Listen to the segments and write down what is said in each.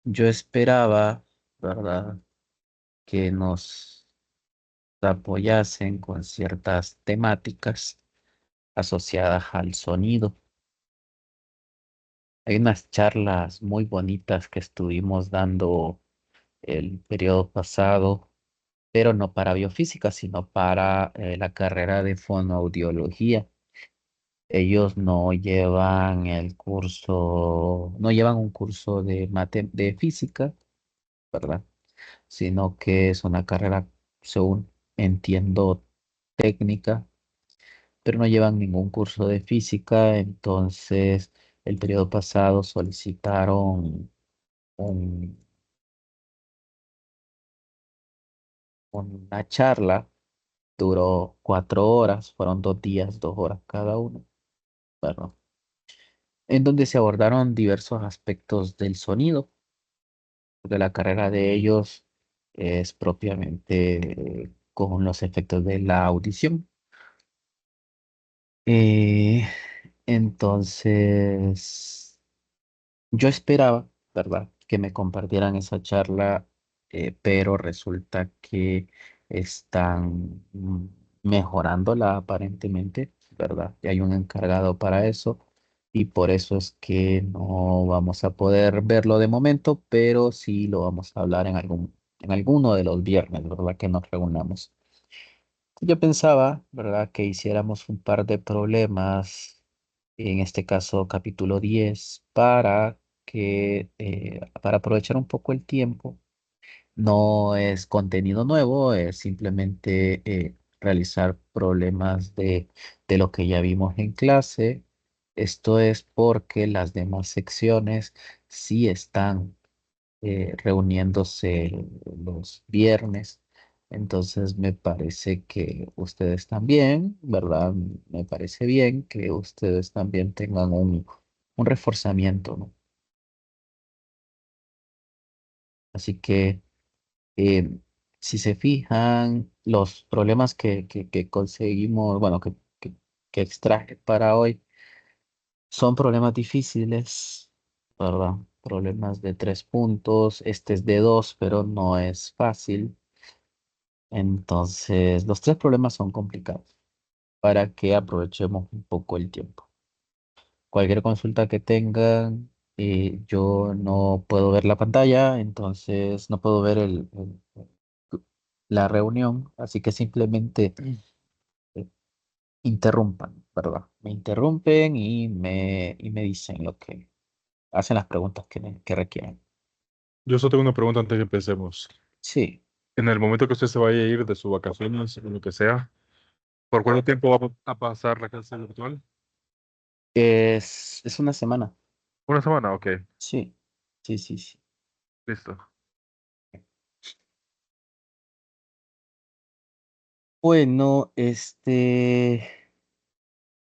Yo esperaba, ¿verdad?, que nos apoyasen con ciertas temáticas asociadas al sonido. Hay unas charlas muy bonitas que estuvimos dando el periodo pasado, pero no para biofísica, sino para la carrera de fonoaudiología. Ellos no llevan el curso, no llevan un curso de física, ¿verdad? Sino que es una carrera, según entiendo, técnica, pero no llevan ningún curso de física. Entonces, el periodo pasado solicitaron un- una charla, duró 4 horas, fueron 2 días, 2 horas cada uno, ¿verdad? En donde se abordaron diversos aspectos del sonido, porque la carrera de ellos es propiamente con los efectos de la audición. Eh, entonces, yo esperaba, ¿verdad?, que me compartieran esa charla, pero resulta que están mejorándola aparentemente, ¿verdad? Y hay un encargado para eso y por eso es que no vamos a poder verlo de momento, pero sí lo vamos a hablar en alguno de los viernes, ¿verdad? Que nos reunamos. Yo pensaba, ¿verdad?, que hiciéramos un par de problemas, en este caso capítulo 10 para aprovechar un poco el tiempo. No es contenido nuevo, es simplemente realizar problemas de lo que ya vimos en clase. Esto es porque las demás secciones sí están reuniéndose los viernes. Entonces me parece que ustedes también, ¿verdad? Me parece bien que ustedes también tengan un reforzamiento, ¿no? Así que eh, si se fijan, los problemas que conseguimos, bueno, que extraje para hoy, son problemas difíciles, ¿verdad? Problemas de 3 puntos. Este es de dos, pero no es fácil. Entonces, los tres problemas son complicados para que aprovechemos un poco el tiempo. Cualquier consulta que tengan, yo no puedo ver la pantalla, entonces no puedo ver la reunión, así que simplemente eh, interrumpan, ¿verdad? Me interrumpen y me dicen lo que hacen, las preguntas que requieran. Yo solo tengo una pregunta antes de que empecemos. Sí, En el momento que usted se vaya a ir de sus vacaciones o lo que sea, ¿por cuánto tiempo va a pasar la clase virtual? es una semana. Una semana, ok, Sí, sí, sí, sí. listo. Bueno,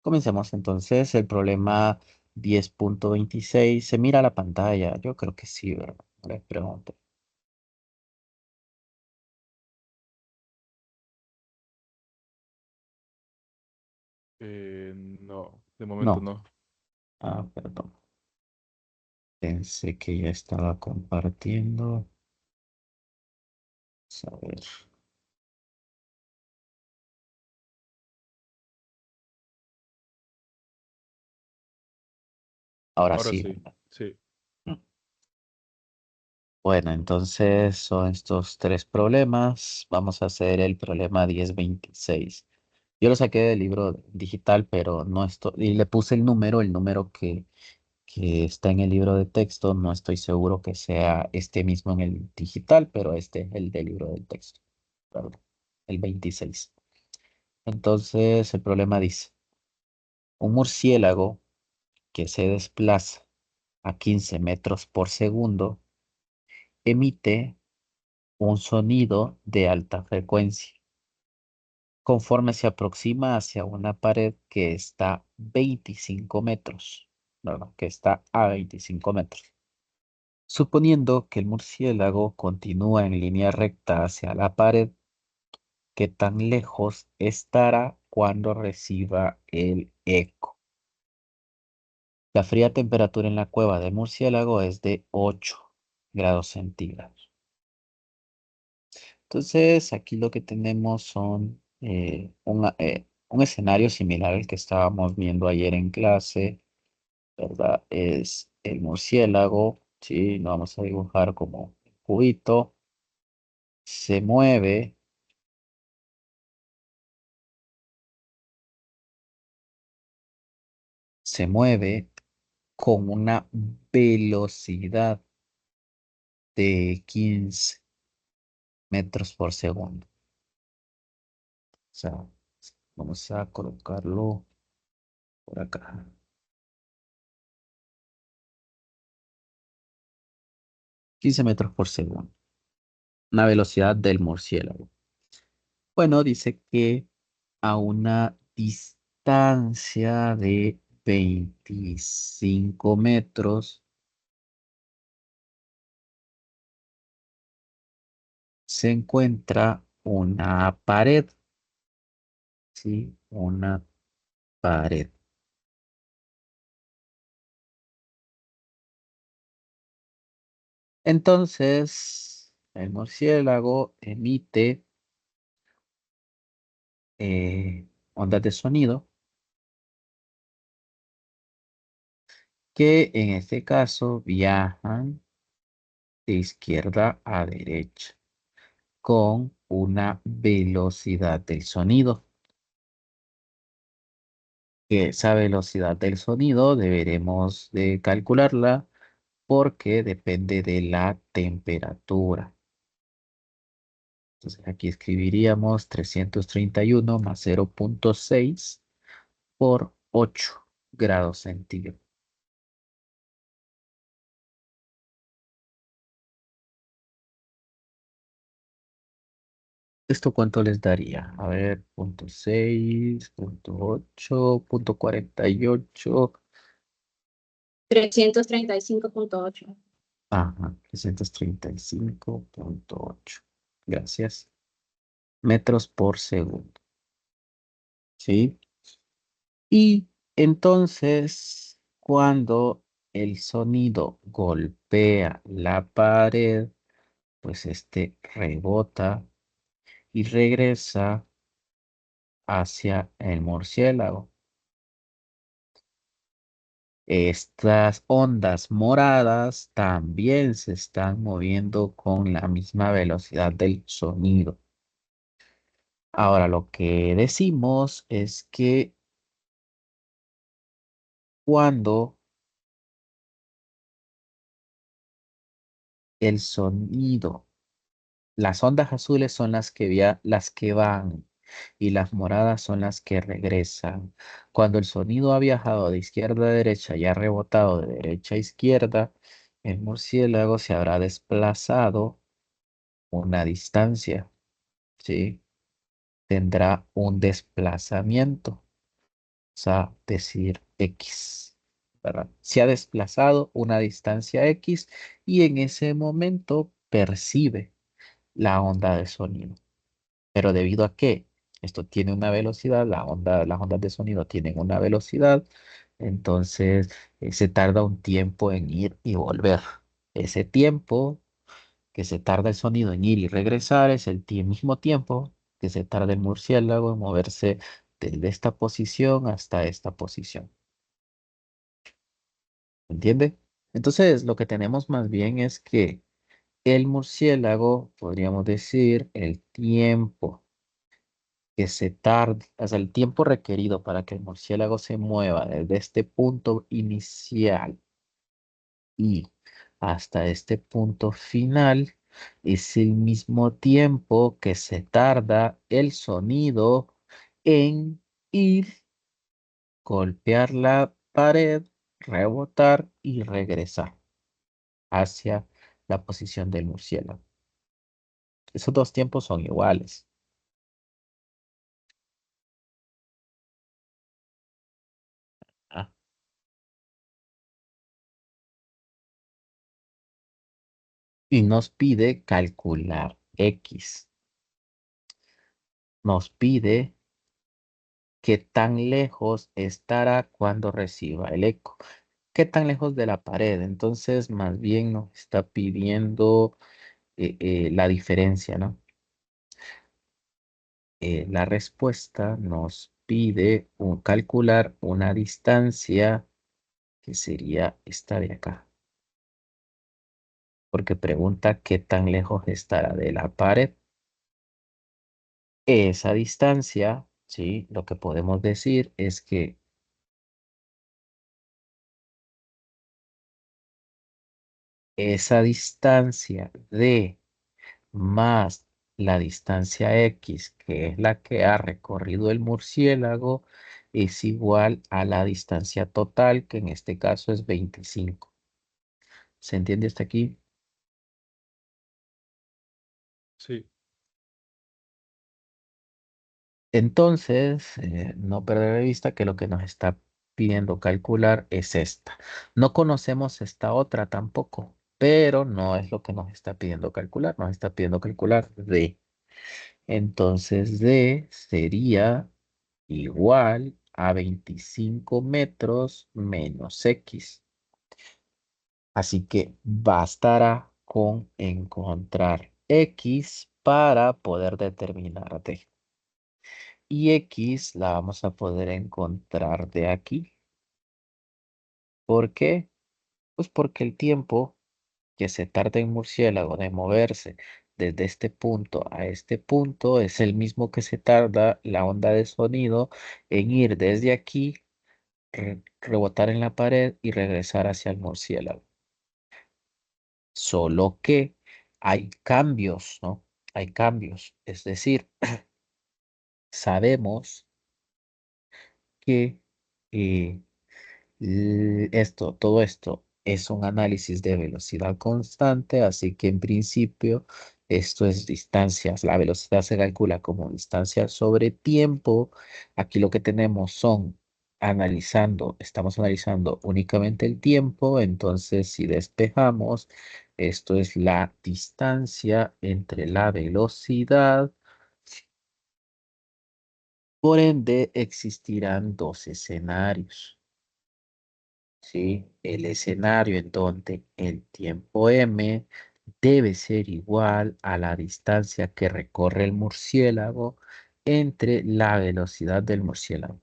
comencemos entonces. El problema 10.26. ¿Se mira la pantalla? Yo creo que sí, ¿verdad? Ahora pregunto. No, de momento No. no. Ah, perdón. Pensé que ya estaba compartiendo. Vamos a ver. Ahora Ahora sí, sí, ¿verdad? sí. Mm. Bueno, entonces son estos tres problemas. Vamos a hacer el problema 10.26. Yo lo saqué del libro digital, pero no estoy, y le puse el número que está en el libro de texto. No estoy seguro que sea este mismo en el digital, pero este es el del libro del texto, ¿verdad? El 26. Entonces, el problema dice, un murciélago que se desplaza a 15 metros por segundo emite un sonido de alta frecuencia conforme se aproxima hacia una pared que está 25 metros, ¿verdad? Que está a 25 metros. Suponiendo que el murciélago continúa en línea recta hacia la pared, ¿qué tan lejos estará cuando reciba el eco? La fría temperatura en la cueva del murciélago es de 8. grados centígrados. Entonces, aquí lo que tenemos son un escenario similar al que estábamos viendo ayer en clase, ¿verdad? Es el murciélago, ¿sí? Lo vamos a dibujar como un cubito. Se mueve, se mueve con una velocidad de 15 metros por segundo. O sea, vamos a colocarlo por acá. 15 metros por segundo. Una velocidad del murciélago. Bueno, dice que a una distancia de 25 metros se encuentra una pared, ¿sí? Una pared. Entonces, el murciélago emite ondas de sonido que en este caso viajan de izquierda a derecha con una velocidad del sonido. Que esa velocidad del sonido deberemos de calcularla porque depende de la temperatura. Entonces aquí escribiríamos 331 más 0,6 por 8 grados centígrados. ¿Esto cuánto les daría? A ver, 0,6, 0,8, 0,48. 335.8. Ajá, 335,8. Gracias. Metros por segundo. ¿Sí? Y entonces, cuando el sonido golpea la pared, pues este rebota y regresa hacia el murciélago. Estas ondas moradas también se están moviendo con la misma velocidad del sonido. Ahora, lo que decimos es que cuando el sonido, las ondas azules son las que van y las moradas son las que regresan. Cuando el sonido ha viajado de izquierda a derecha y ha rebotado de derecha a izquierda, el murciélago se habrá desplazado una distancia, ¿sí? Tendrá un desplazamiento, o sea, decir X, ¿verdad? Se ha desplazado una distancia X y en ese momento percibe la onda de sonido. Pero debido a que esto tiene una velocidad, las ondas de sonido tienen una velocidad, entonces se tarda un tiempo en ir y volver. Ese tiempo que se tarda el sonido en ir y regresar es el mismo tiempo que se tarda el murciélago en moverse desde esta posición hasta esta posición. ¿Entiende? Entonces, lo que tenemos más bien es que el murciélago, podríamos decir, el tiempo que se tarde, o sea, el tiempo requerido para que el murciélago se mueva desde este punto inicial y hasta este punto final es el mismo tiempo que se tarda el sonido en ir, golpear la pared, rebotar y regresar hacia la posición del murciélago. Esos dos tiempos son iguales. ¿Ah? Y nos pide calcular X. Nos pide qué tan lejos estará cuando reciba el eco. ¿Qué tan lejos de la pared? Entonces, más bien nos está pidiendo la diferencia, ¿no? La respuesta nos pide calcular una distancia que sería esta de acá, porque pregunta qué tan lejos estará de la pared. Esa distancia, ¿sí? Lo que podemos decir es que esa distancia de más la distancia X, que es la que ha recorrido el murciélago, es igual a la distancia total, que en este caso es 25. ¿Se entiende hasta aquí? Sí, Entonces, no perder de vista que lo que nos está pidiendo calcular es esta. No conocemos esta otra tampoco, pero no es lo que nos está pidiendo calcular. Nos está pidiendo calcular D. Entonces, D sería igual a 25 metros menos X. Así que bastará con encontrar X para poder determinar D. Y X la vamos a poder encontrar de aquí. ¿Por qué? Pues porque el tiempo que se tarda en murciélago de moverse desde este punto a este punto es el mismo que se tarda la onda de sonido en ir desde aquí, rebotar en la pared y regresar hacia el murciélago. Solo que hay cambios, ¿no? Hay cambios. Es decir, sabemos que eh, todo esto es un análisis de velocidad constante, así que en principio esto es distancias. La velocidad se calcula como distancia sobre tiempo. Aquí lo que tenemos son estamos analizando únicamente el tiempo, entonces si despejamos, esto es la distancia entre la velocidad. Por ende, existirán dos escenarios. ¿Sí? El escenario en donde el tiempo m debe ser igual a la distancia que recorre el murciélago entre la velocidad del murciélago.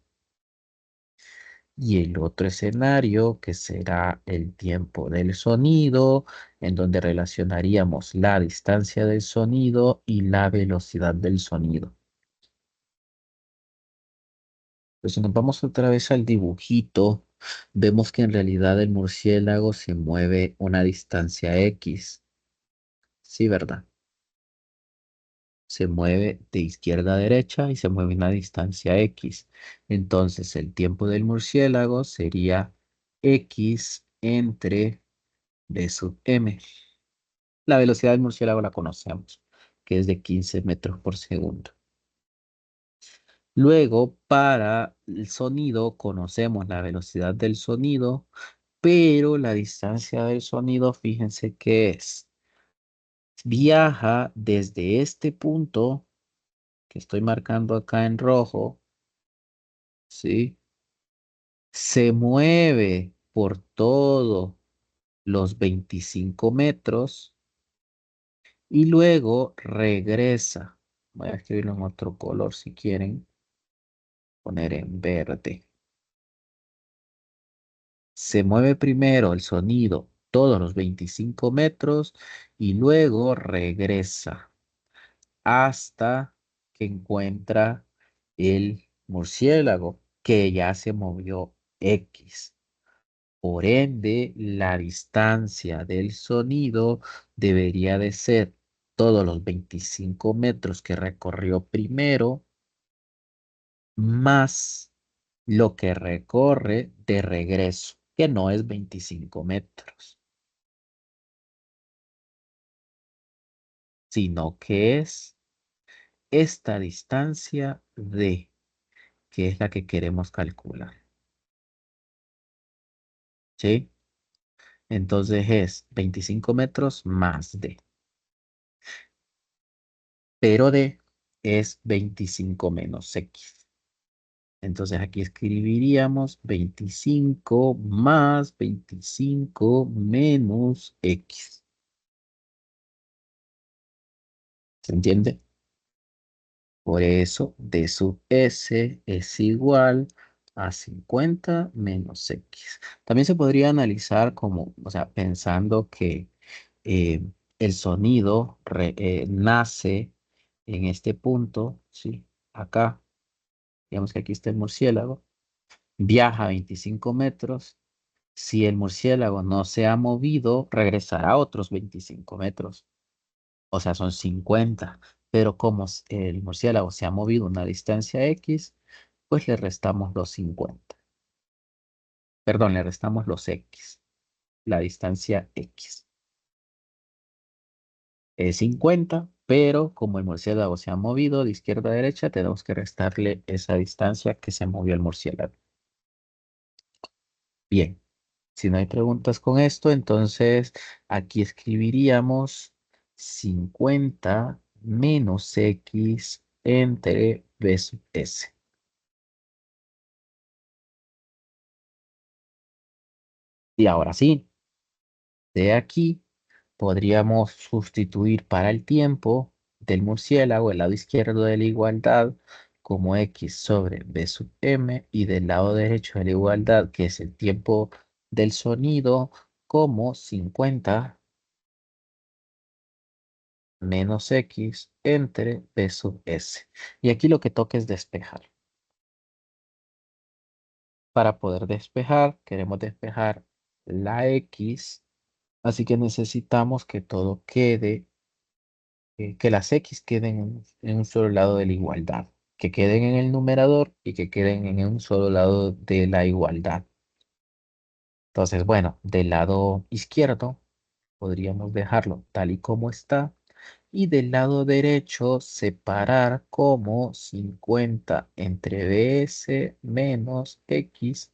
Y el otro escenario, que será el tiempo del sonido, en donde relacionaríamos la distancia del sonido y la velocidad del sonido. Pues si nos vamos otra vez al dibujito, vemos que en realidad el murciélago se mueve una distancia X. Sí, ¿verdad? Se mueve de izquierda a derecha y se mueve una distancia X. Entonces el tiempo del murciélago sería X entre B sub M. La velocidad del murciélago la conocemos, que es de 15 metros por segundo. Luego, para el sonido, conocemos la velocidad del sonido, pero la distancia del sonido, fíjense que viaja desde este punto que estoy marcando acá en rojo, ¿sí? Se mueve por todos los 25 metros y luego regresa. Voy a escribirlo en otro color si quieren, poner en verde. Se mueve primero el sonido todos los 25 metros y luego regresa hasta que encuentra el murciélago que ya se movió X. Por ende, la distancia del sonido debería de ser todos los 25 metros que recorrió primero más lo que recorre de regreso, que no es 25 metros, sino que es esta distancia D, que es la que queremos calcular. ¿Sí? Entonces es 25 metros más D, pero D es 25 menos X. Entonces aquí escribiríamos 25 más 25 menos X. ¿Se entiende? Por eso D sub S es igual a 50 menos X. También se podría analizar como, o sea, pensando que eh, el sonido nace en este punto, ¿sí? Acá, digamos que aquí está el murciélago, viaja 25 metros. Si el murciélago no se ha movido, regresará otros 25 metros. O sea, son 50. Pero como el murciélago se ha movido una distancia X, pues le restamos los 50. Perdón, le restamos los X. La distancia X es 50, pero como el murciélago se ha movido de izquierda a derecha, tenemos que restarle esa distancia que se movió el murciélago. Bien, si no hay preguntas con esto, entonces aquí escribiríamos 50 menos X entre B sub S. Y ahora sí, de aquí podríamos sustituir para el tiempo del murciélago el lado izquierdo de la igualdad como X sobre B sub M y del lado derecho de la igualdad, que es el tiempo del sonido, como 50 menos X entre B sub S. Y aquí lo que toca es despejar. Para poder despejar, queremos despejar la X, así que necesitamos que todo quede, que las X queden en un solo lado de la igualdad, que queden en el numerador y que queden en un solo lado de la igualdad. Entonces, bueno, del lado izquierdo podríamos dejarlo tal y como está. Y del lado derecho separar como 50 entre BS menos X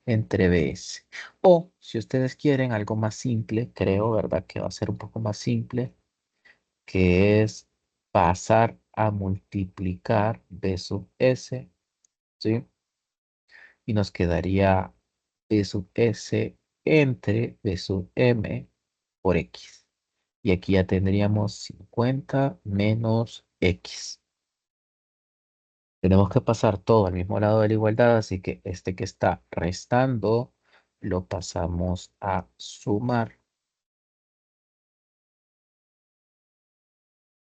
entre BS. O si ustedes quieren algo más simple, creo, ¿verdad? Que va a ser un poco más simple, que es pasar a multiplicar B sub S, ¿sí? Y nos quedaría B sub S entre B sub M por X. Y aquí ya tendríamos 50 menos X. Tenemos que pasar todo al mismo lado de la igualdad, así que este que está restando lo pasamos a sumar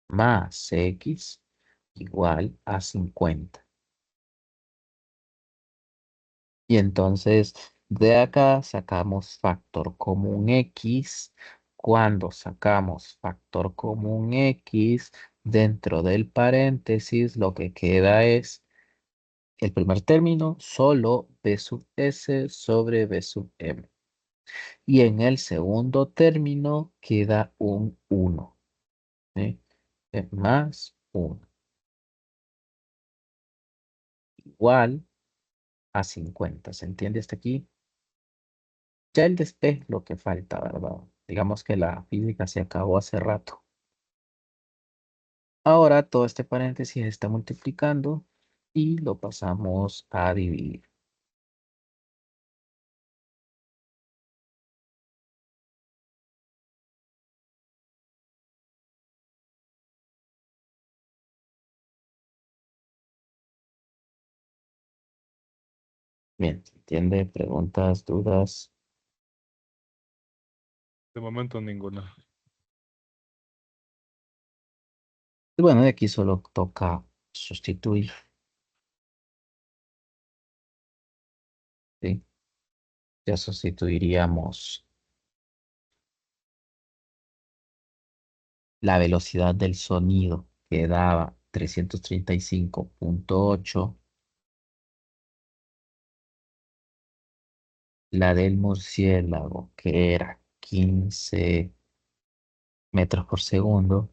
más X igual a 50. Y entonces de acá sacamos factor común X. Cuando sacamos factor común X, dentro del paréntesis lo que queda es el primer término, solo B sub S sobre B sub M. Y en el segundo término queda un 1, ¿sí? Más 1 igual a 50. ¿Se entiende hasta aquí? Ya el despeje es lo que falta, ¿verdad? Digamos que la física se acabó hace rato. Ahora todo este paréntesis está multiplicando y lo pasamos a dividir. Bien, ¿se entiende? Preguntas, dudas. De momento ninguna. Y bueno, de aquí solo toca sustituir, ¿sí? Ya sustituiríamos la velocidad del sonido que daba 335,8, la del murciélago que era 15 metros por segundo,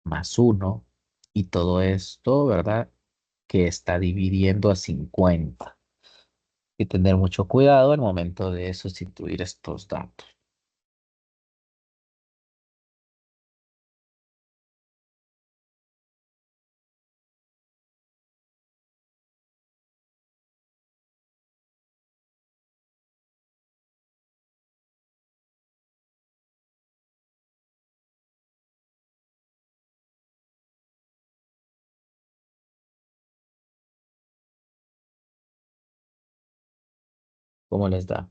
más 1, y todo esto, ¿verdad? Que está dividiendo a 50. Y tener mucho cuidado al momento de sustituir estos datos. ¿Cómo les da?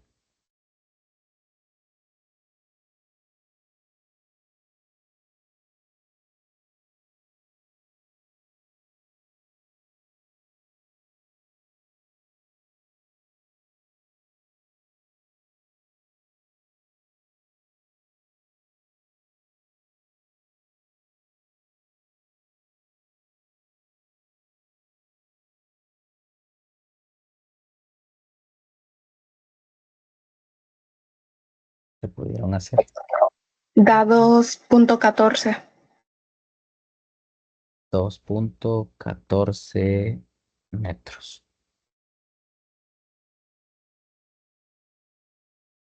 ¿Se pudieron hacer? Da 2.14. 2.14 metros.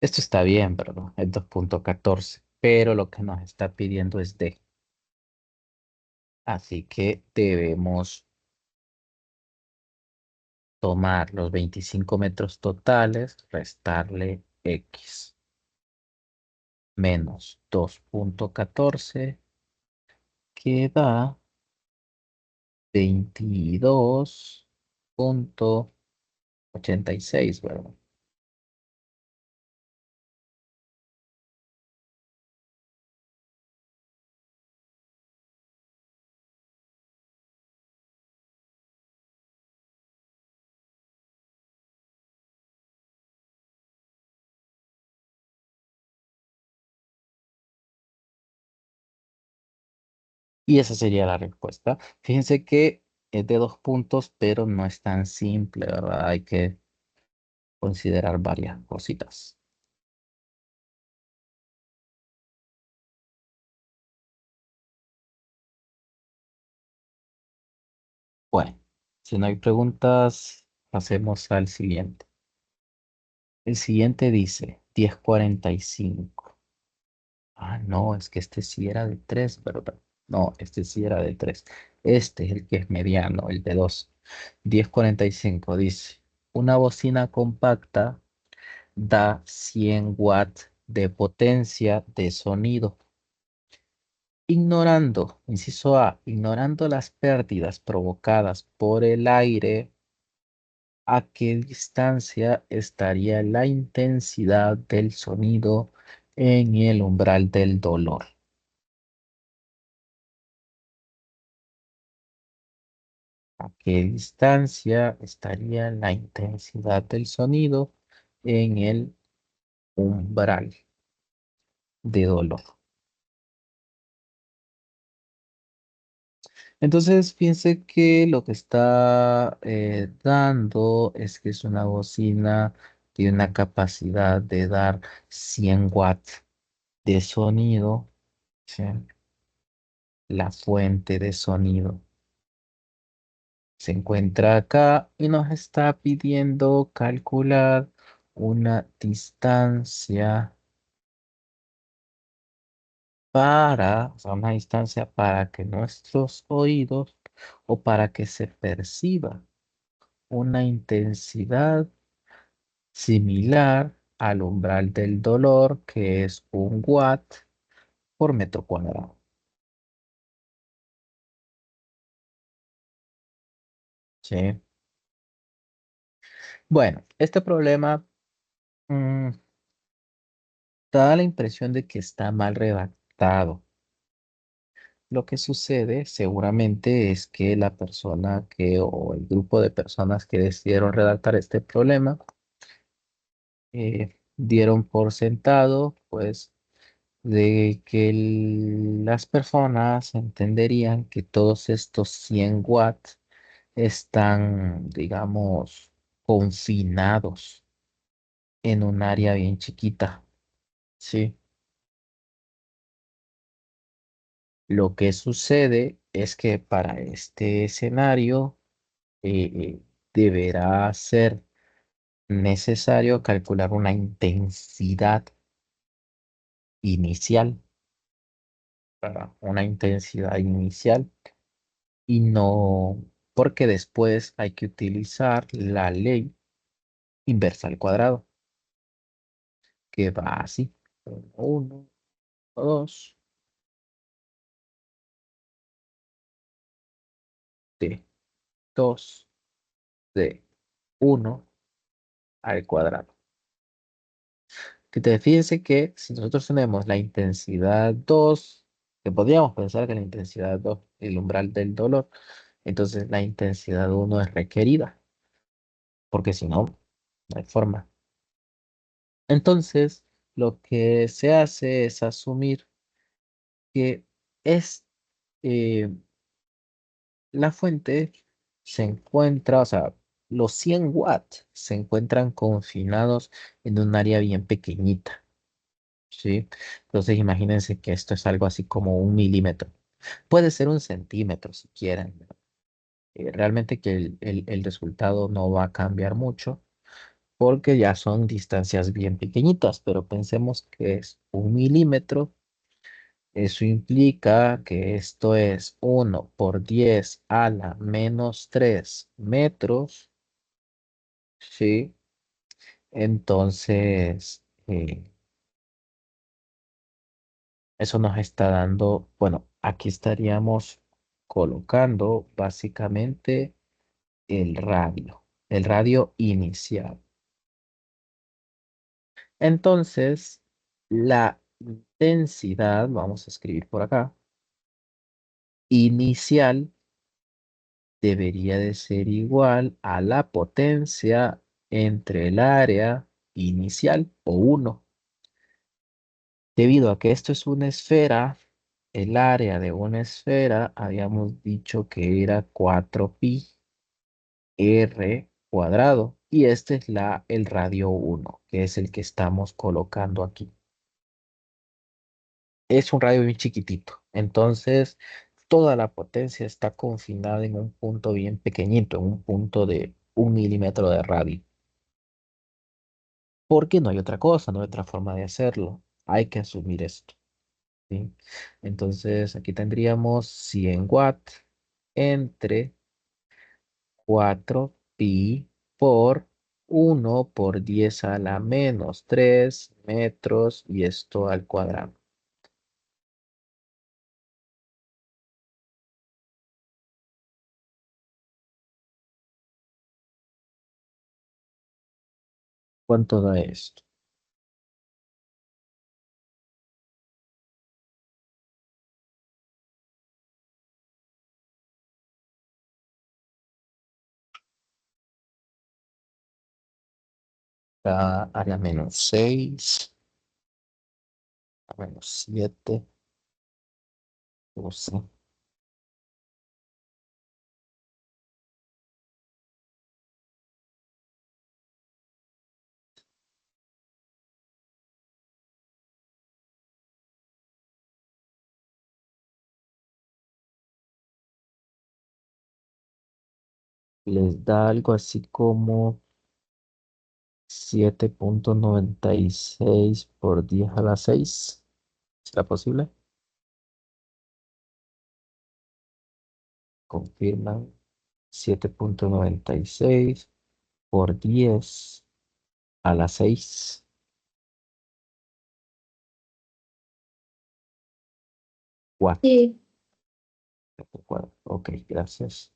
Esto está bien, ¿verdad? Es 2.14, pero lo que nos está pidiendo es D. Así que debemos tomar los 25 metros totales, restarle X, menos 2.14, que da 22.86, ¿verdad? Y esa sería la respuesta. Fíjense que es de 2 puntos, pero no es tan simple, ¿verdad? Hay que considerar varias cositas. Bueno, si no hay preguntas, pasemos al siguiente. El siguiente dice 10.45. Ah, no, es que este sí era de 3, ¿verdad? No, este sí era de 3. Este es el que es mediano, el de 2. 10.45 dice, una bocina compacta da 100 watts de potencia de sonido. Ignorando, inciso A, ignorando las pérdidas provocadas por el aire, ¿a qué distancia estaría la intensidad del sonido en el umbral del dolor? ¿A qué distancia estaría la intensidad del sonido en el umbral de dolor? Entonces, piense que lo que está dando es que es una bocina, tiene una capacidad de dar 100 watts de sonido, ¿sí? La fuente de sonido se encuentra acá y nos está pidiendo calcular una distancia o sea, una distancia para que nuestros oídos o para que se perciba una intensidad similar al umbral del dolor, que es 1 watt por metro cuadrado. ¿Sí? Bueno, este problema mm, da la impresión de que está mal redactado. Lo que sucede seguramente es que la persona o el grupo de personas que decidieron redactar este problema dieron por sentado, pues, de que las personas entenderían que todos estos 100 watts están, digamos, confinados en un área bien chiquita, ¿sí? Lo que sucede es que para este escenario deberá ser necesario calcular una intensidad inicial, ¿verdad? Una intensidad inicial y no, porque después hay que utilizar la ley inversa al cuadrado, que va así. Uno, dos, de 2 de uno al cuadrado. Fíjense que si nosotros tenemos la intensidad 2, que podríamos pensar que la intensidad 2 es el umbral del dolor, entonces la intensidad 1 es requerida, porque si no, no hay forma. Entonces, lo que se hace es asumir que es eh, la fuente se encuentra, o sea, los 100 watts se encuentran confinados en un área bien pequeñita, ¿sí? Entonces, imagínense que esto es algo así como 1 milímetro. Puede ser 1 centímetro si quieren. Realmente que el resultado no va a cambiar mucho porque ya son distancias bien pequeñitas, pero pensemos que es 1 milímetro. Eso implica que esto es 1 por 10 a la -3 metros, ¿sí? Entonces, eso nos está dando, bueno, aquí estaríamos colocando básicamente el radio inicial. Entonces, la intensidad, vamos a escribir por acá, inicial debería de ser igual a la potencia entre el área inicial o 1. Debido a que esto es una esfera, el área de una esfera habíamos dicho que era 4pi r cuadrado. Y este es el radio 1, que es el que estamos colocando aquí. Es un radio bien chiquitito. Entonces, toda la potencia está confinada en un punto bien pequeñito, en un punto de 1 milímetro de radio. Porque no hay otra cosa, no hay otra forma de hacerlo. Hay que asumir esto, ¿sí? Entonces, aquí tendríamos 100 watts entre 4pi por 1 por 10 a la -3 metros y esto al cuadrado. ¿Cuánto da esto? Da a la -6, a -7, 12. Les da algo así como 7,96 por 10 a la 6. ¿Será posible? Confirman. 7,96 por 10 a la 6 watt. Sí. Ok, gracias.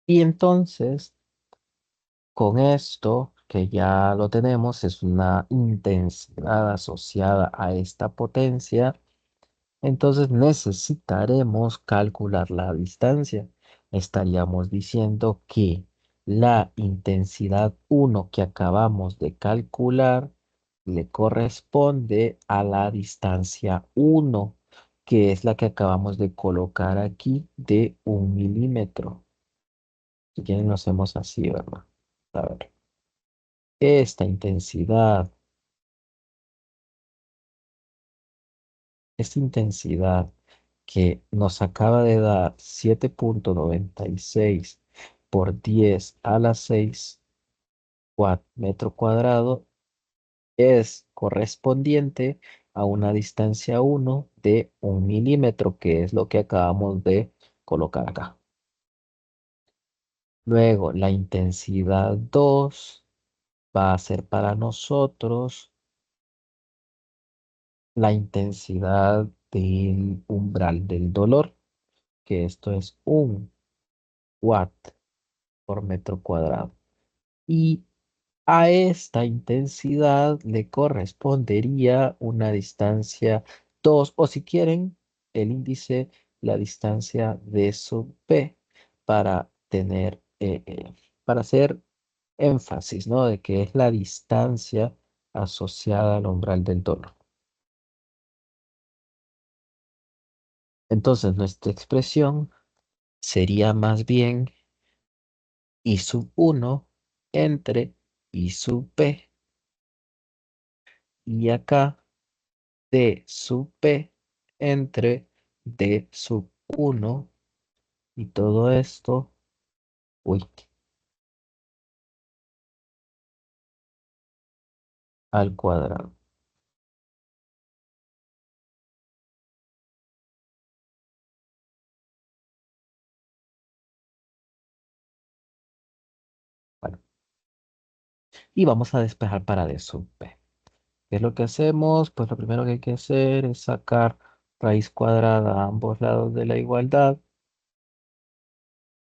Y entonces, con esto que ya lo tenemos, es una intensidad asociada a esta potencia. Entonces necesitaremos calcular la distancia. Estaríamos diciendo que la intensidad 1 que acabamos de calcular le corresponde a la distancia 1, que es la que acabamos de colocar aquí de 1 milímetro. Si quieren, lo hacemos así, ¿verdad? A ver, esta intensidad, esta intensidad que nos acaba de dar 7,96 por 10 a la 6 watt metro cuadrado es correspondiente a una distancia 1 de 1 milímetro, que es lo que acabamos de colocar acá. Luego, la intensidad 2 va a ser para nosotros la intensidad del umbral del dolor, que esto es 1 watt por metro cuadrado. Y a esta intensidad le correspondería una distancia 2, o si quieren, el índice, la distancia de sub P, para tener, para hacer énfasis, ¿no? De que es la distancia asociada al umbral del dolor. Entonces, nuestra expresión sería más bien I sub 1 entre I sub P. Y acá D sub P entre D sub 1. Y todo esto, uy, al cuadrado. Bueno, y vamos a despejar para D sub P. ¿Qué es lo que hacemos? Pues lo primero que hay que hacer es sacar raíz cuadrada a ambos lados de la igualdad.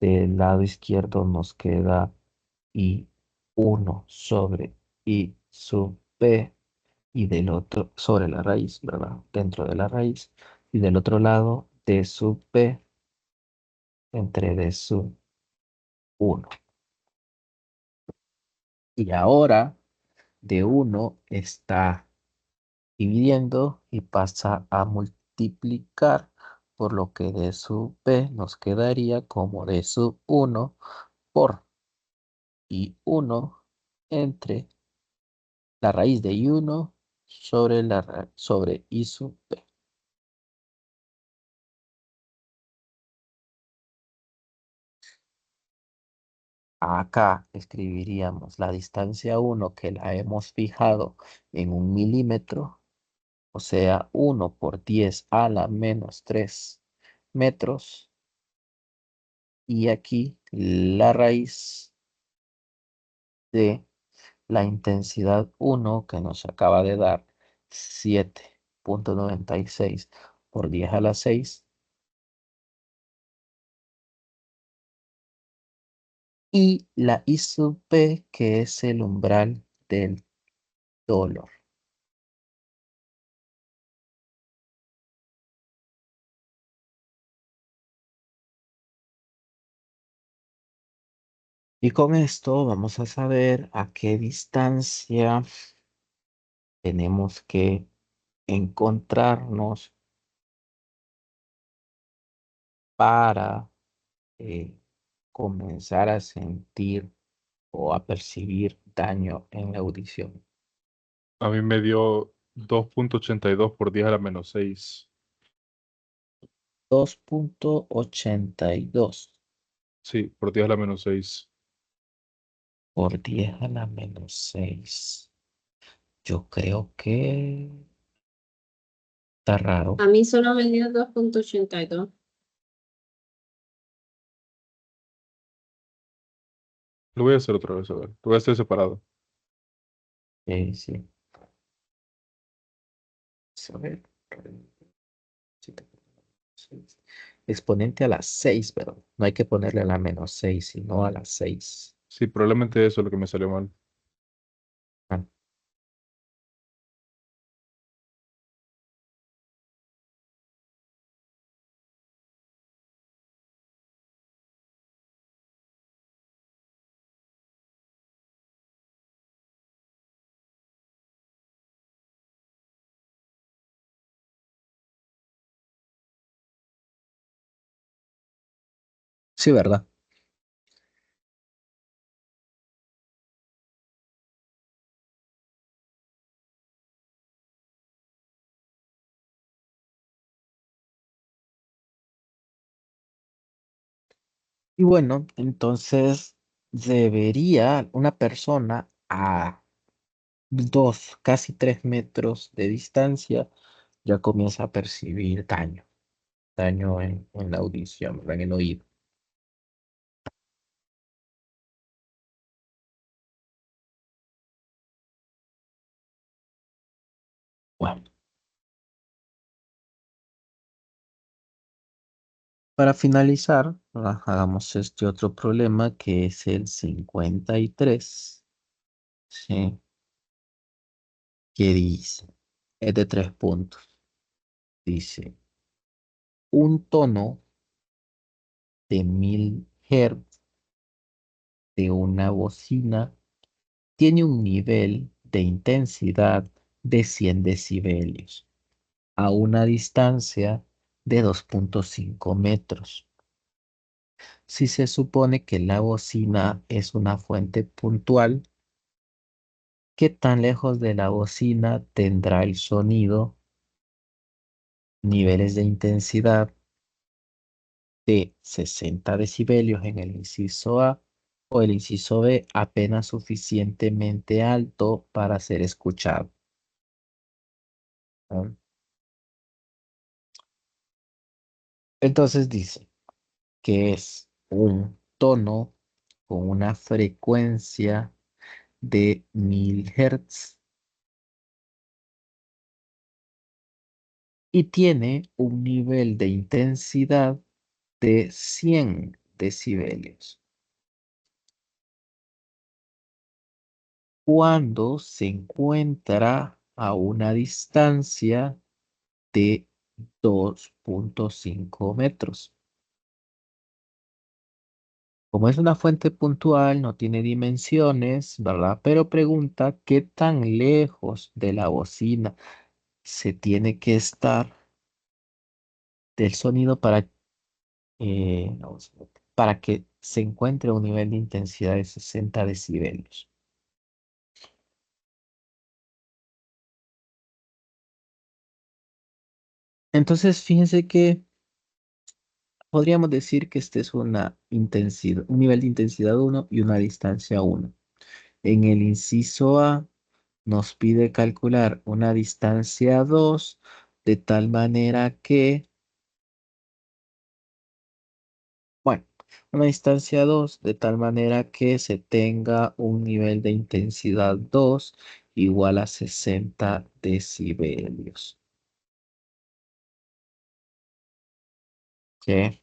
Del lado izquierdo nos queda I1 sobre I sub P, y del otro sobre la raíz, ¿verdad? Dentro de la raíz. Y del otro lado D sub P entre D sub 1. Y ahora D1 está dividiendo y pasa a multiplicar, por lo que D sub P nos quedaría como D sub 1 por I1 entre la raíz de I1 sobre I sub P. Acá escribiríamos la distancia 1, que la hemos fijado en 1 milímetro, o sea, 1 por 10 a la menos 3 metros. Y aquí la raíz de la intensidad 1, que nos acaba de dar 7,96 por 10 a la 6. Y la I sub P, que es el umbral del dolor. Y con esto vamos a saber a qué distancia tenemos que encontrarnos para eh, comenzar a sentir o a percibir daño en la audición. A mí me dio 2,82 por 10 a la menos 6. 2,82 Sí, por 10 a la menos 6. por 10 a la menos 6. Yo creo que está raro. A mí solo me dio 2,82. Lo voy a hacer otra vez, a ver. Lo voy a hacer separado. Sí. A ver. Exponente a las 6, pero no hay que ponerle a la menos 6, sino a las 6. Sí, probablemente eso es lo que me salió mal. Ah, sí, ¿verdad? Y bueno, entonces debería una persona a 2, casi 3 metros de distancia ya comienza a percibir daño en la audición, ¿verdad? En el oído. Bueno, Para finalizar, hagamos este otro problema que es el 53, ¿sí? Que dice, es de 3 puntos. Dice, un tono de 1000 Hz de una bocina tiene un nivel de intensidad de 100 decibelios a una distancia de 2,5 metros. Si se supone que la bocina es una fuente puntual, ¿qué tan lejos de la bocina tendrá el sonido? Niveles de intensidad de 60 decibelios en el inciso A o el inciso B apenas suficientemente alto para ser escuchado. ¿No? Entonces dice que es un tono con una frecuencia de 1000 Hz y tiene un nivel de intensidad de 100 decibelios. Cuando se encuentra a una distancia de 2,5 metros. Como es una fuente puntual, no tiene dimensiones, ¿verdad? Pero pregunta qué tan lejos de la bocina se tiene que estar del sonido para que se encuentre a un nivel de intensidad de 60 decibelios. Entonces, fíjense que podríamos decir que este es una intensidad, un nivel de intensidad 1 y una distancia 1. En el inciso A nos pide calcular una distancia 2 de tal manera que, bueno, una distancia 2 de tal manera que se tenga un nivel de intensidad 2 igual a 60 decibelios. ¿Ok?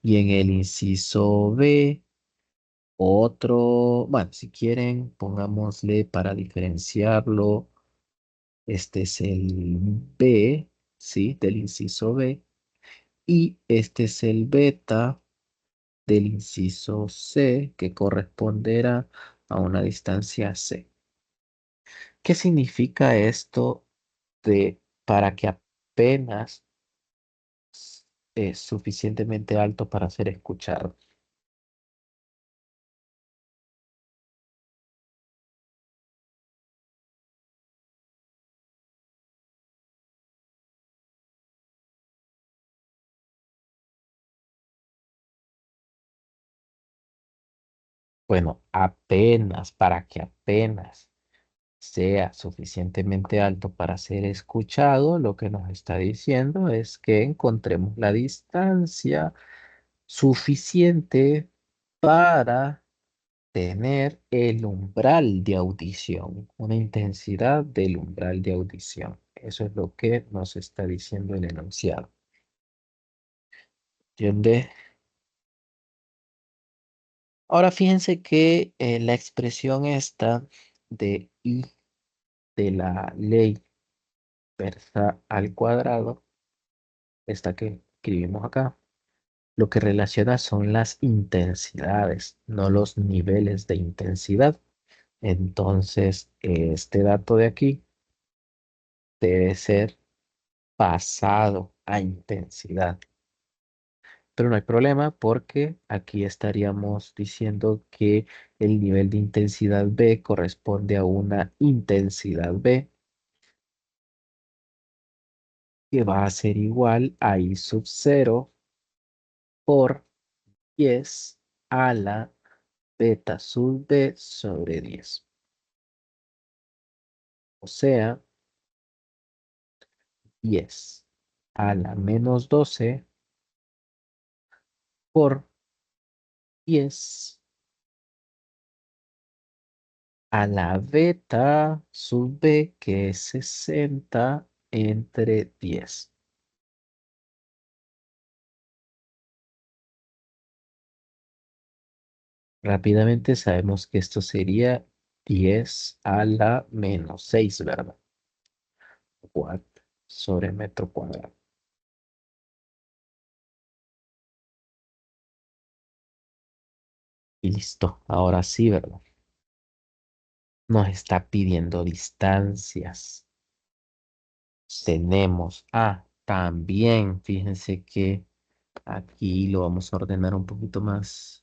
Y en el inciso B, bueno, si quieren, pongámosle para diferenciarlo, este es el B, ¿sí? Del inciso B. Y este es el beta del inciso C, que corresponderá a una distancia C. ¿Qué significa esto de para que apenas es suficientemente alto para ser escuchado? Bueno, para que apenas sea suficientemente alto para ser escuchado, lo que nos está diciendo es que encontremos la distancia suficiente para tener el umbral de audición, una intensidad del umbral de audición. Eso es lo que nos está diciendo el enunciado. ¿Entiende? Ahora fíjense que la expresión esta de I de la ley inversa al cuadrado, esta que escribimos acá, lo que relaciona son las intensidades, no los niveles de intensidad. Entonces, este dato de aquí debe ser pasado a intensidad. Pero no hay problema porque aquí estaríamos diciendo que el nivel de intensidad B corresponde a una intensidad B que va a ser igual a I sub 0 por 10 a la beta sub B sobre 10. O sea, 10 a la menos 12 por 10 a la beta sub B, que es 60 entre 10. Rápidamente sabemos que esto sería 10 a la menos 6, ¿verdad? Watt sobre metro cuadrado. Y listo. Ahora sí, ¿verdad? Nos está pidiendo distancias. Tenemos, también, fíjense que aquí lo vamos a ordenar un poquito más.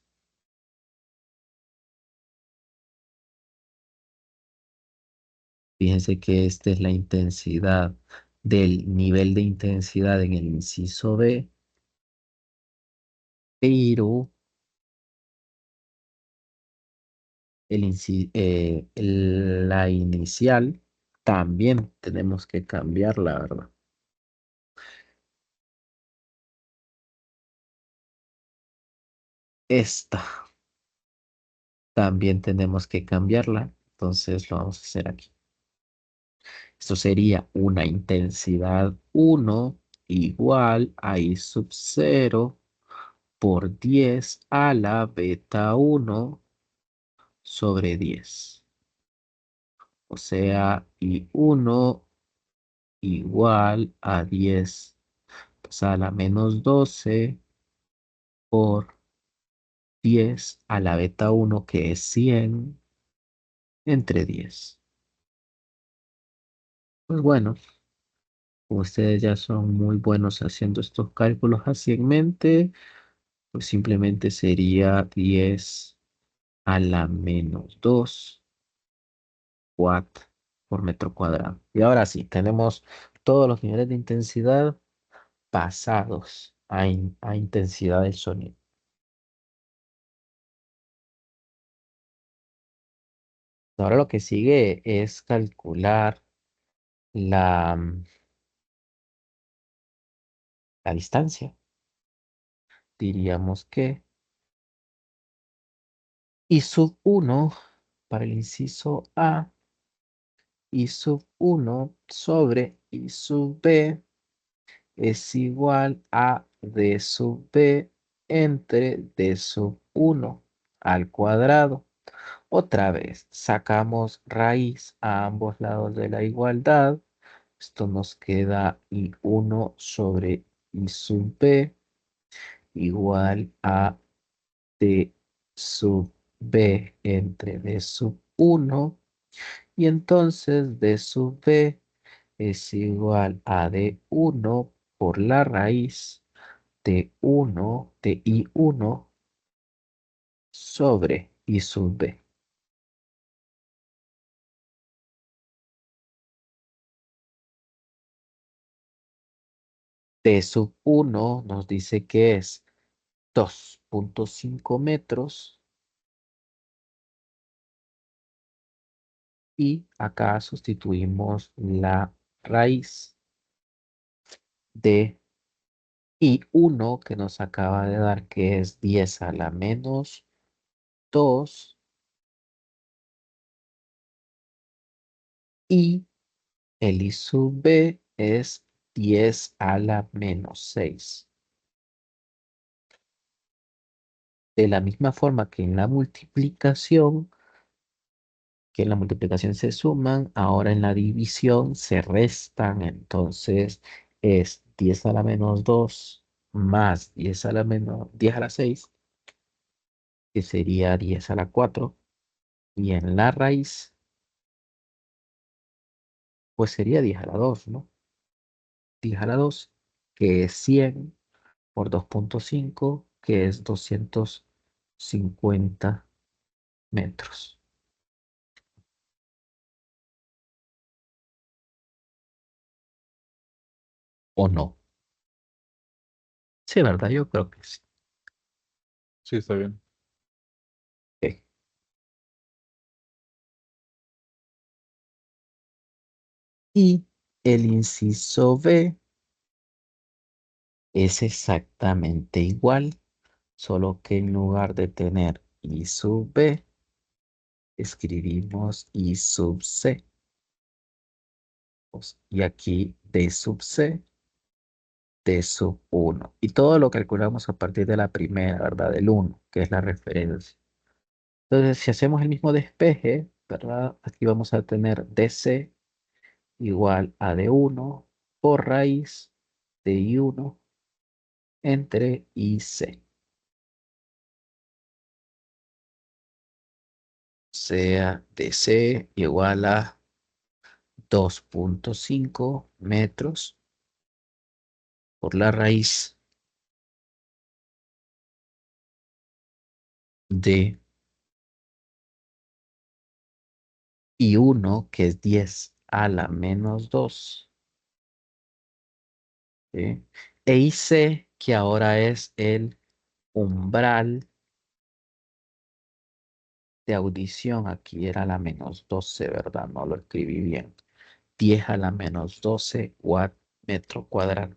Fíjense que esta es la intensidad del nivel de intensidad en el inciso B, pero la inicial también tenemos que cambiarla, ¿verdad? Esta también tenemos que cambiarla, entonces lo vamos a hacer aquí. Esto sería una intensidad 1 igual a I sub 0 por 10 a la beta 1 sobre 10. O sea, I1 igual a 10 pues a la menos 12 por 10 a la beta 1 que es 100 entre 10. Pues bueno, como ustedes ya son muy buenos haciendo estos cálculos así en mente, pues simplemente sería 10 a la menos 2 watt por metro cuadrado. Y ahora sí, tenemos todos los niveles de intensidad pasados a intensidad del sonido. Ahora lo que sigue es calcular la distancia. Diríamos que I sub 1 para el inciso A, I sub 1 sobre I sub B es igual a D sub B entre D sub 1 al cuadrado. Otra vez, sacamos raíz a ambos lados de la igualdad. Esto nos queda I1 sobre I sub B igual a D sub B entre D sub 1. Y entonces D sub B es igual a D1 por la raíz de 1 de I1 sobre I sub B. D sub 1 nos dice que es 2.5 metros y acá sustituimos la raíz de I1 que nos acaba de dar que es 10 a la menos 2 y el I sub B es 10 a la menos 6. De la misma forma que en la multiplicación se suman, ahora en la división se restan, entonces es 10 a la menos 2 más 10 a la menos 10 a la 6, que sería 10 a la 4, y en la raíz, pues sería 10 a la 2, ¿no? 10 a la 2, que es 100 por 2.5, que es 250 metros. ¿O no? Sí, ¿verdad? Yo creo que sí. Sí, está bien. Ok. Y el inciso B es exactamente igual, solo que en lugar de tener I sub B, escribimos I sub C. Y aquí D sub C, D sub 1. Y todo lo calculamos a partir de la primera, ¿verdad? Del 1, que es la referencia. Entonces, si hacemos el mismo despeje, ¿verdad? Aquí vamos a tener DC igual a D1 por raíz de I1 entre IC. Sea DC igual a 2.5 metros por la raíz de I1, que es 10 a la menos 2, ¿sí? E IC, que ahora es el umbral de audición. Aquí era la menos 12, ¿verdad? No lo escribí bien. 10 a la menos 12 watt metro cuadrado.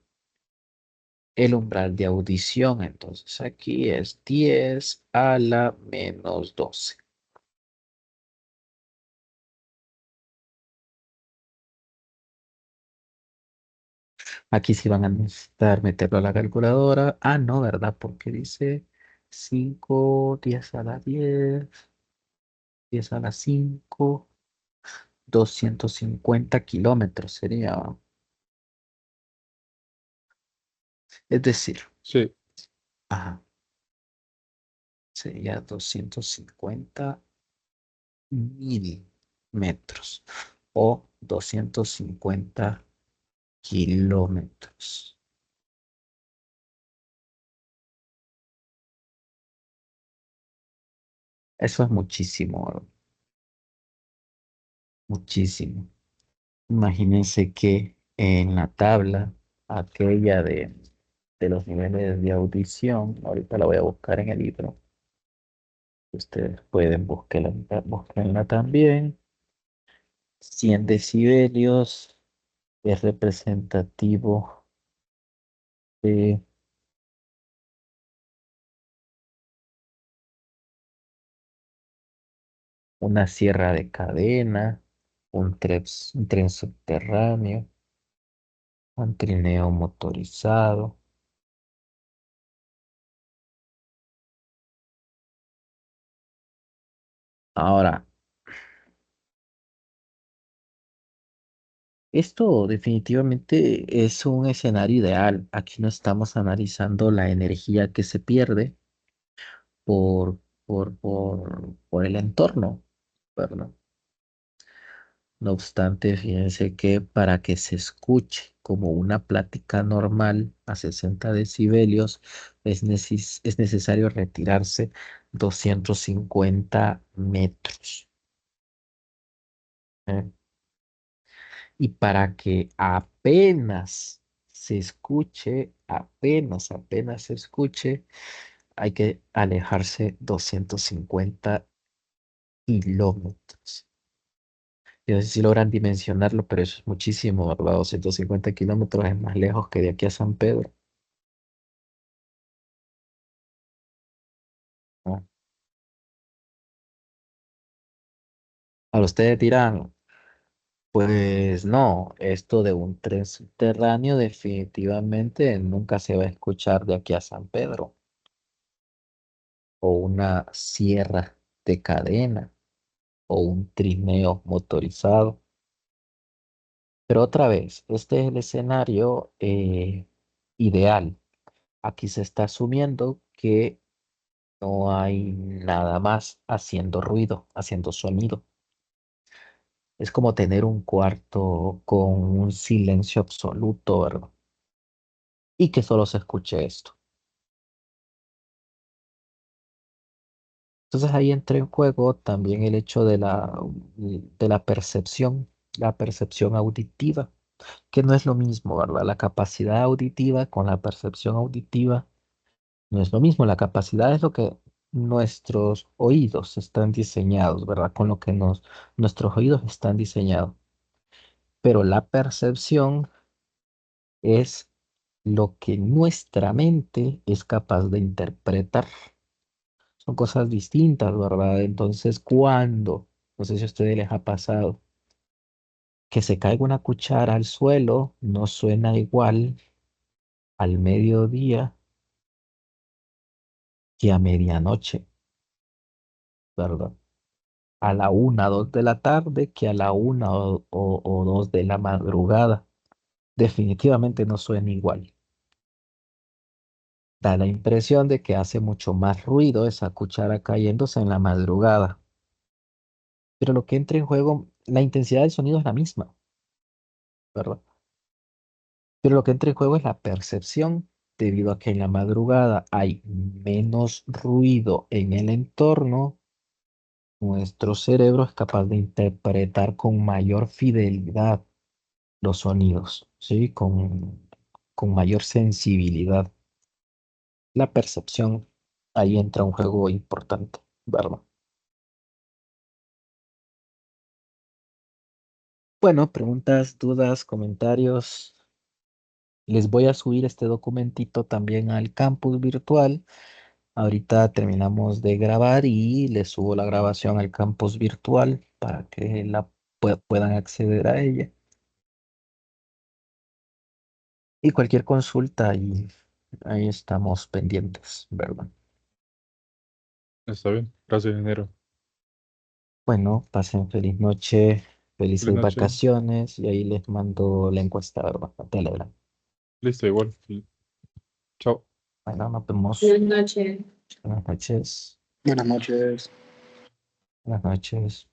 El umbral de audición, entonces aquí es 10 a la menos 12. Aquí sí van a necesitar meterlo a la calculadora. Ah, no, ¿verdad? Porque dice 5, 10 a la 10, 10 a la 5, 250 kilómetros sería. Es decir, Sí, ajá, sería 250.000 metros o 250 kilómetros. Eso es muchísimo, muchísimo. Imagínense que en la tabla aquella de los niveles de audición, ahorita la voy a buscar en el libro, ustedes pueden buscarla también. 100 decibelios es representativo de una sierra de cadena, un tren subterráneo, un trineo motorizado. Ahora, esto definitivamente es un escenario ideal. Aquí no estamos analizando la energía que se pierde por, por el entorno, ¿verdad? No obstante, fíjense que para que se escuche como una plática normal a 60 decibelios, es necesario retirarse 250 metros. ¿Eh? Y para que apenas se escuche, hay que alejarse 250 kilómetros. Yo no sé si logran dimensionarlo, pero eso es muchísimo, ¿verdad? 250 kilómetros es más lejos que de aquí a San Pedro, ¿no? Ahora ustedes dirán, pues no, esto de un tren subterráneo definitivamente nunca se va a escuchar de aquí a San Pedro, o una sierra de cadena, o un trineo motorizado. Pero otra vez, este es el escenario ideal. Aquí se está asumiendo que no hay nada más haciendo ruido, haciendo sonido. Es como tener un cuarto con un silencio absoluto, ¿verdad? Y que solo se escuche esto. Entonces ahí entra en juego también el hecho de la percepción auditiva, que no es lo mismo, ¿verdad? La capacidad auditiva con la percepción auditiva no es lo mismo. La capacidad es lo que nuestros oídos están diseñados, ¿verdad? Con lo que nuestros oídos están diseñados. Pero la percepción es lo que nuestra mente es capaz de interpretar. Son cosas distintas, ¿verdad? Entonces, no sé si a ustedes les ha pasado, que se caiga una cuchara al suelo, no suena igual al mediodía que a medianoche. ¿verdad? A la 1, 2 de la tarde que a la 1 o 2 de la madrugada. Definitivamente no suena igual. Da la impresión de que hace mucho más ruido esa cuchara cayéndose en la madrugada. Pero lo que entra en juego, la intensidad del sonido es la misma, ¿verdad? Pero lo que entra en juego es la percepción, debido a que en la madrugada hay menos ruido en el entorno. Nuestro cerebro es capaz de interpretar con mayor fidelidad los sonidos, ¿sí? Con mayor sensibilidad. La percepción, ahí entra un juego importante, ¿verdad? Bueno, preguntas, dudas, comentarios. Les voy a subir este documentito también al campus virtual. Ahorita terminamos de grabar y les subo la grabación al campus virtual para que puedan acceder a ella. Y cualquier consulta, ahí estamos pendientes, ¿verdad? Está bien. Gracias, ingeniero. Bueno, pasen feliz noche, Feliz felices noche. vacaciones y ahí les mando la encuesta, ¿verdad? A Telegram. Listo, igual. Chao. Bueno, nos vemos. Buenas noches. Buenas noches. Buenas noches. Buenas noches.